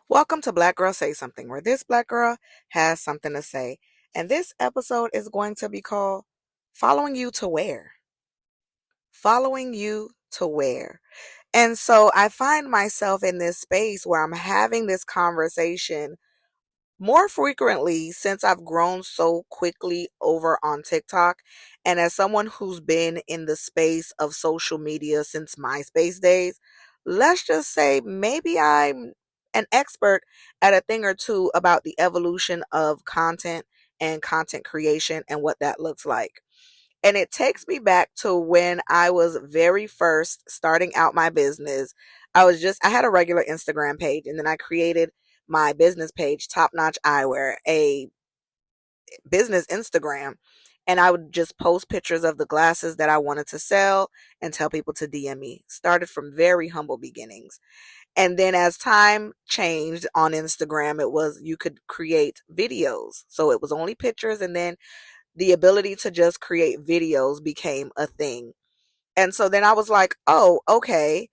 Welcome to Black Girl Say Something, where this black girl has something to say. And this episode is going to be called Following You to Where? Following You to Where? And so I find myself in this space where I'm having this conversation more frequently since I've grown so quickly over on TikTok. And as someone who's been in the space of social media since MySpace days, let's just say maybe I'm an expert at a thing or two about the evolution of content and content creation and what that looks like. And it takes me back to when I was very first starting out my business. I had a regular Instagram page and then I created my business page, Top Notch Eyewear, a business Instagram. And I would just post pictures of the glasses that I wanted to sell and tell people to DM me. Started from very humble beginnings. And then as time changed on Instagram, it was you could create videos. So it was only pictures, and then the ability to just create videos became a thing. And so then I was like, oh, okay,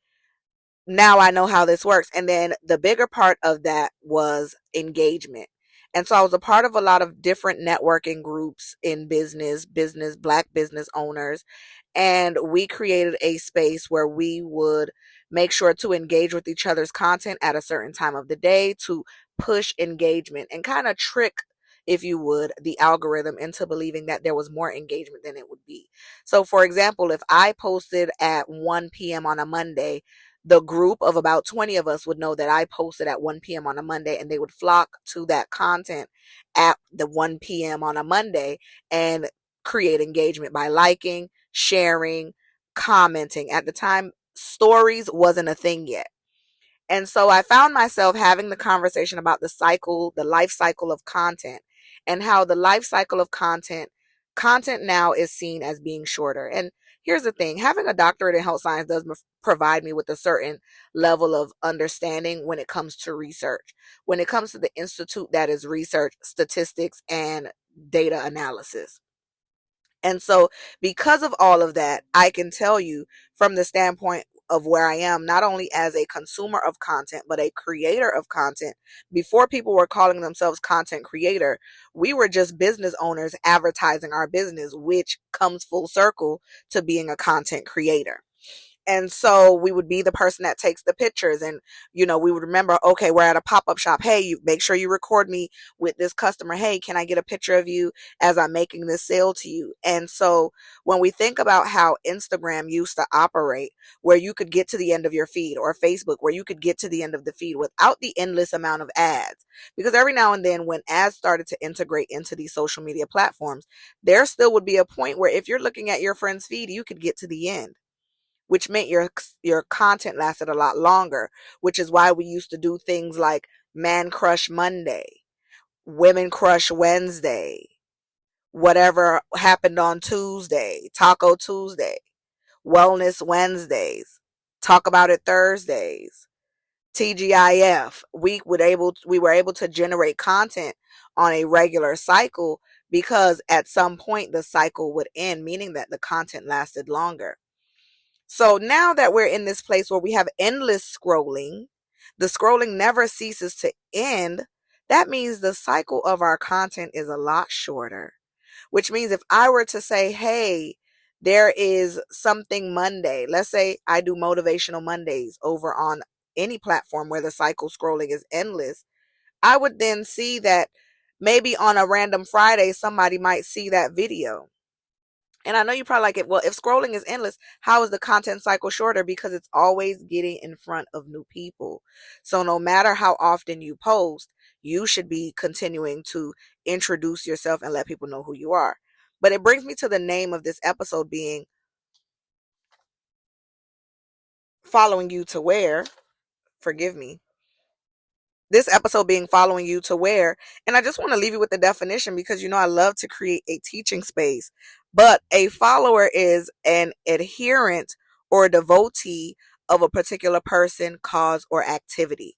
now I know how this works. And then the bigger part of that was engagement. And so I was a part of a lot of different networking groups in black business owners. And we created a space where we would make sure to engage with each other's content at a certain time of the day to push engagement and kind of trick, if you would, the algorithm into believing that there was more engagement than it would be. So, for example, if I posted at 1 p.m. on a Monday, the group of about 20 of us would know that I posted at 1 p.m. on a Monday, and they would flock to that content at the 1 p.m. on a Monday and create engagement by liking, sharing, commenting. At the time, stories wasn't a thing yet. And so I found myself having the conversation about the life cycle of content, and how the life cycle of content now is seen as being shorter. And here's the thing, having a doctorate in health science does provide me with a certain level of understanding when it comes to research, when it comes to the institute that is research, statistics, and data analysis. And so, because of all of that, I can tell you from the standpoint of where I am, not only as a consumer of content, but a creator of content. Before people were calling themselves content creator, we were just business owners advertising our business, which comes full circle to being a content creator. And so we would be the person that takes the pictures, and we would remember, okay, we're at a pop-up shop, hey, you make sure you record me with this customer, hey, can I get a picture of you as I'm making this sale to you? And so when we think about how Instagram used to operate, where you could get to the end of your feed, or Facebook where you could get to the end of the feed without the endless amount of ads, because every now and then when ads started to integrate into these social media platforms, there still would be a point where if you're looking at your friend's feed, you could get to the end, which meant your content lasted a lot longer, which is why we used to do things like Man Crush Monday, Women Crush Wednesday, whatever happened on Tuesday, Taco Tuesday, Wellness Wednesdays, Talk About It Thursdays, TGIF. We were able to generate content on a regular cycle because at some point the cycle would end, meaning that the content lasted longer. So now that we're in this place where we have endless scrolling, the scrolling never ceases to end. That means the cycle of our content is a lot shorter, which means if I were to say, hey, there is something Monday, let's say I do motivational Mondays over on any platform where the cycle scrolling is endless, I would then see that maybe on a random Friday, somebody might see that video. And I know you probably like it. Well, if scrolling is endless, how is the content cycle shorter? Because it's always getting in front of new people. So no matter how often you post, you should be continuing to introduce yourself and let people know who you are. But it brings me to the name of this episode being Following You to Where. Forgive me. This episode being Following You to Where. And I just want to leave you with the definition because I love to create a teaching space. But a follower is an adherent or a devotee of a particular person, cause, or activity.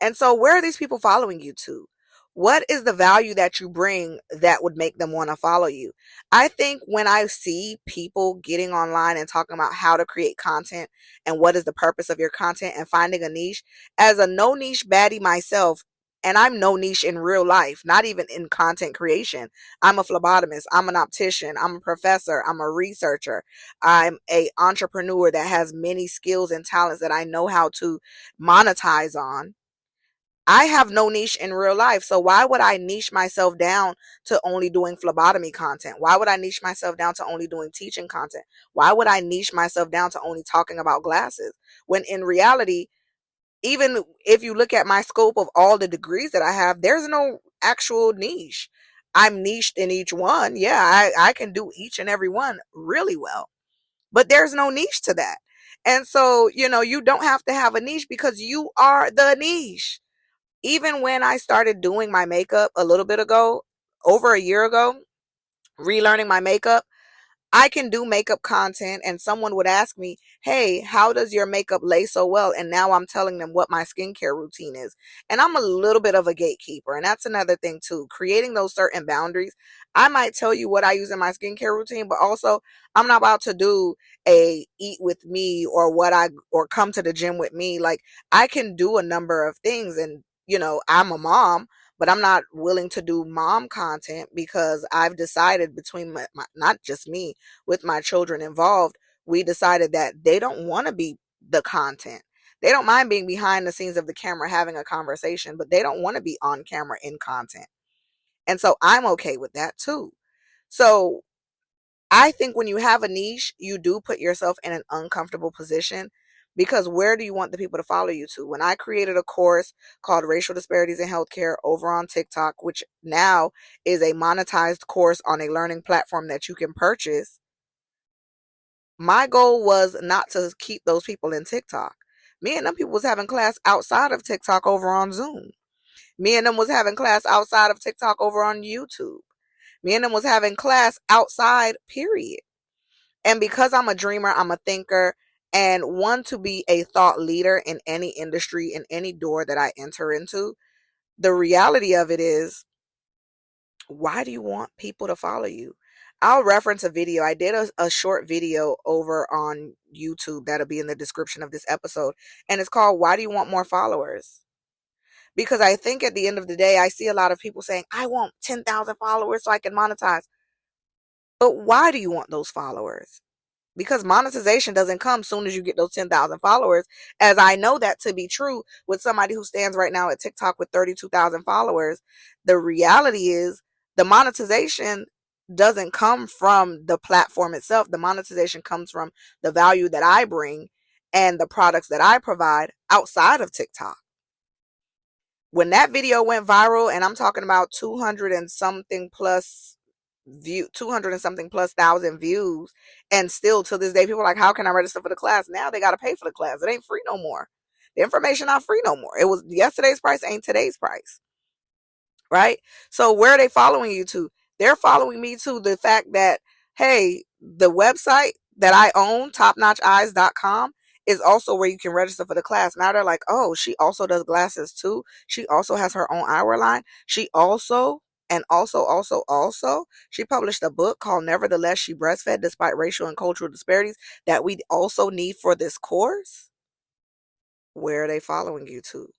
And so where are these people following you to? What is the value that you bring that would make them want to follow you? I think when I see people getting online and talking about how to create content and what is the purpose of your content and finding a niche, as a no niche baddie myself, and I'm no niche in real life, not even in content creation. I'm a phlebotomist, I'm an optician, I'm a professor, I'm a researcher, I'm a entrepreneur that has many skills and talents that I know how to monetize on. I have no niche in real life. So why would I niche myself down to only doing phlebotomy content? Why would I niche myself down to only doing teaching content? Why would I niche myself down to only talking about glasses? When in reality, even if you look at my scope of all the degrees that I have, there's no actual niche. I'm niched in each one. Yeah, I can do each and every one really well. But there's no niche to that. And so, you don't have to have a niche because you are the niche. Even when I started doing my makeup a little bit ago, over a year ago, relearning my makeup, I can do makeup content and someone would ask me, "Hey, how does your makeup lay so well?" And now I'm telling them what my skincare routine is. And I'm a little bit of a gatekeeper. And that's another thing too, creating those certain boundaries. I might tell you what I use in my skincare routine, but also I'm not about to do a eat with me or come to the gym with me. Like, I can do a number of things, and I'm a mom, but I'm not willing to do mom content because I've decided between not just me, with my children involved, we decided that they don't want to be the content. They don't mind being behind the scenes of the camera having a conversation, but they don't want to be on camera in content. And so I'm okay with that too. So I think when you have a niche, you do put yourself in an uncomfortable position, because where do you want the people to follow you to? When I created a course called Racial Disparities in Healthcare over on TikTok, which now is a monetized course on a learning platform that you can purchase, my goal was not to keep those people in TikTok. Me and them people was having class outside of TikTok over on Zoom. Me and them was having class outside of TikTok over on YouTube. Me and them was having class outside, period. And because I'm a dreamer, I'm a thinker, and want to be a thought leader in any industry, in any door that I enter into, the reality of it is, why do you want people to follow you? I'll reference a video. I did a short video over on YouTube that'll be in the description of this episode, and it's called "Why Do You Want More Followers?" Because I think at the end of the day, I see a lot of people saying, "I want 10,000 followers so I can monetize." But why do you want those followers? Because monetization doesn't come soon as you get those 10,000 followers, as I know that to be true with somebody who stands right now at TikTok with 32,000 followers. The reality is, the monetization doesn't come from the platform itself. The monetization comes from the value that I bring and the products that I provide outside of TikTok. When that video went viral, and I'm talking about 200 and something plus 200 and something plus thousand views, and still to this day people are like, how can I register for the class? Now they got to pay for the class. It ain't free no more. The information not free no more. It was yesterday's price, ain't today's price, right? So where are they following you to? They're following me to the fact that, hey, the website that I own, topnotcheyes.com, is also where you can register for the class. Now they're like, oh, she also does glasses too. She also has her own eyewear line. She also, and also, she published a book called Nevertheless She Breastfed Despite Racial and Cultural Disparities that we also need for this course. Where are they following you to?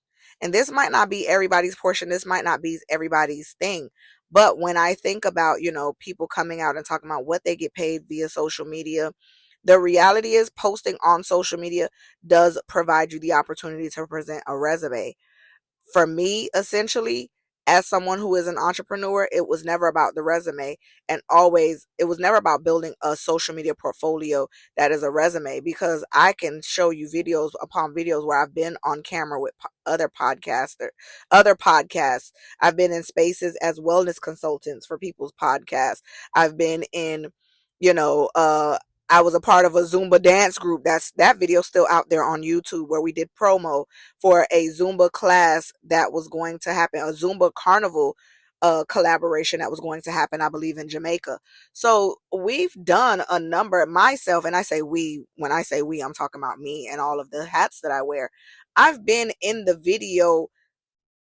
And this might not be everybody's portion. This might not be everybody's thing. But when I think about, people coming out and talking about what they get paid via social media, the reality is posting on social media does provide you the opportunity to present a resume. For me, essentially, as someone who is an entrepreneur, it was never about the resume, and always it was never about building a social media portfolio that is a resume, because I can show you videos upon videos where I've been on camera with other podcasts. I've been in spaces as wellness consultants for people's podcasts. I've been in, you know, I was a part of a Zumba dance group. That video still out there on YouTube, where we did promo for a Zumba class that was going to happen, a Zumba carnival collaboration that was going to happen, I believe, in Jamaica. So we've done a number, myself, and I say we, when I say we, I'm talking about me and all of the hats that I wear. I've been in the video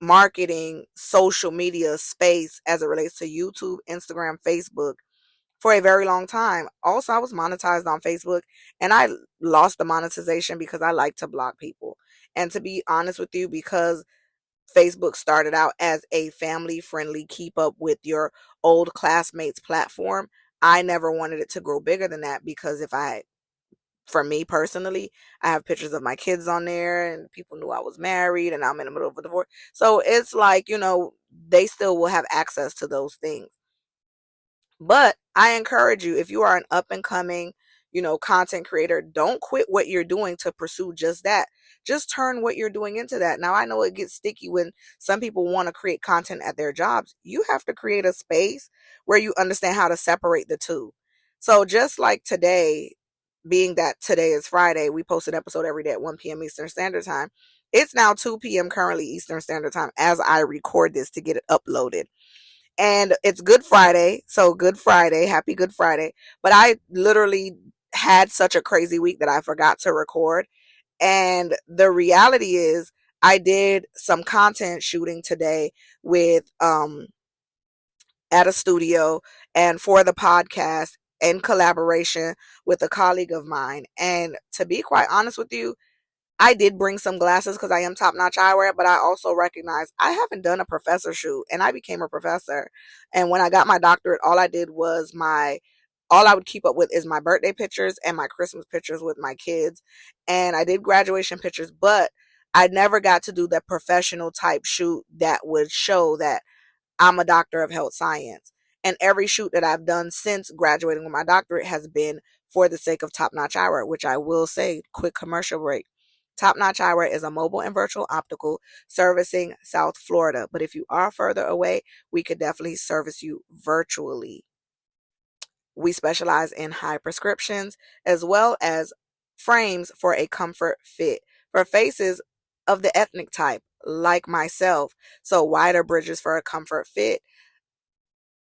marketing social media space as it relates to YouTube, Instagram, Facebook for a very long time. Also, I was monetized on Facebook and I lost the monetization because I like to block people. And to be honest with you, because Facebook started out as a family friendly keep up with your old classmates platform, I never wanted it to grow bigger than that because for me personally, I have pictures of my kids on there and people knew I was married and I'm in the middle of a divorce. So it's like, they still will have access to those things. But I encourage you, if you are an up and coming, content creator, don't quit what you're doing to pursue just that. Just turn what you're doing into that. Now, I know it gets sticky when some people want to create content at their jobs. You have to create a space where you understand how to separate the two. So just like today, being that today is Friday, we post an episode every day at 1 p.m. Eastern Standard Time. It's now 2 p.m. currently Eastern Standard Time as I record this to get it uploaded. And it's Good Friday. So Good Friday, happy Good Friday. But I literally had such a crazy week that I forgot to record. And the reality is I did some content shooting today with at a studio and for the podcast in collaboration with a colleague of mine. And to be quite honest with you, I did bring some glasses because I am top notch eyewear, but I also recognize I haven't done a professor shoot and I became a professor. And when I got my doctorate, all I would keep up with is my birthday pictures and my Christmas pictures with my kids. And I did graduation pictures, but I never got to do the professional type shoot that would show that I'm a doctor of health science. And every shoot that I've done since graduating with my doctorate has been for the sake of Top Notch Eyewear, which I will say, quick commercial break. Top Notch Eyewear is a mobile and virtual optical servicing South Florida. But if you are further away, we could definitely service you virtually. We specialize in high prescriptions as well as frames for a comfort fit for faces of the ethnic type, like myself. So wider bridges for a comfort fit,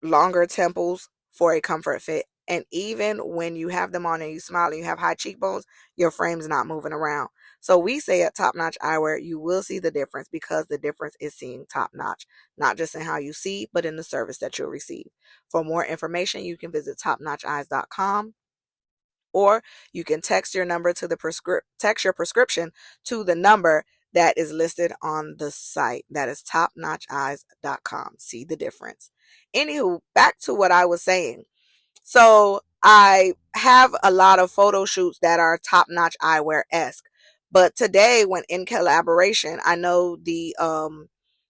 longer temples for a comfort fit. And even when you have them on and you smile and you have high cheekbones, your frame's not moving around. So we say at Top Notch Eyewear, you will see the difference because the difference is seeing top notch, not just in how you see, but in the service that you'll receive. For more information, you can visit topnotcheyes.com or you can text your prescription to the number that is listed on the site. That is topnotcheyes.com. See the difference. Anywho, back to what I was saying. So I have a lot of photo shoots that are top notch eyewear-esque. But today, when in collaboration, I know the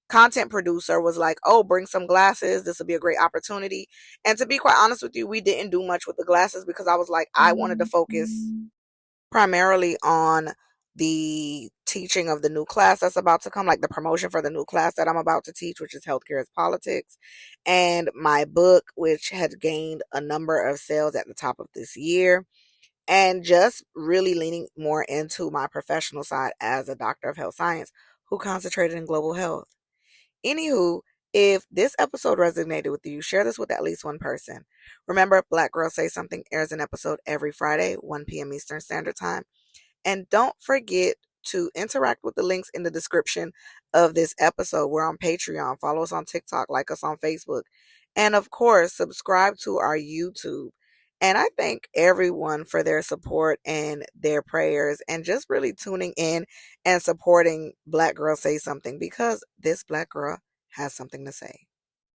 content producer was like, oh, bring some glasses. This will be a great opportunity. And to be quite honest with you, we didn't do much with the glasses because I was like, I wanted to focus primarily on the teaching of the new class that's about to come, like the promotion for the new class that I'm about to teach, which is Healthcare is Politics, and my book, which had gained a number of sales at the top of this year, and just really leaning more into my professional side as a doctor of health science who concentrated in global health. Anywho, if this episode resonated with you, share this with at least one person. Remember, Black Girl Say Something airs an episode every Friday, 1 p.m. Eastern Standard Time. And don't forget to interact with the links in the description of this episode. We're on Patreon. Follow us on TikTok. Like us on Facebook. And of course, subscribe to our YouTube. And I thank everyone for their support and their prayers and just really tuning in and supporting Black Girl Say Something because this Black girl has something to say.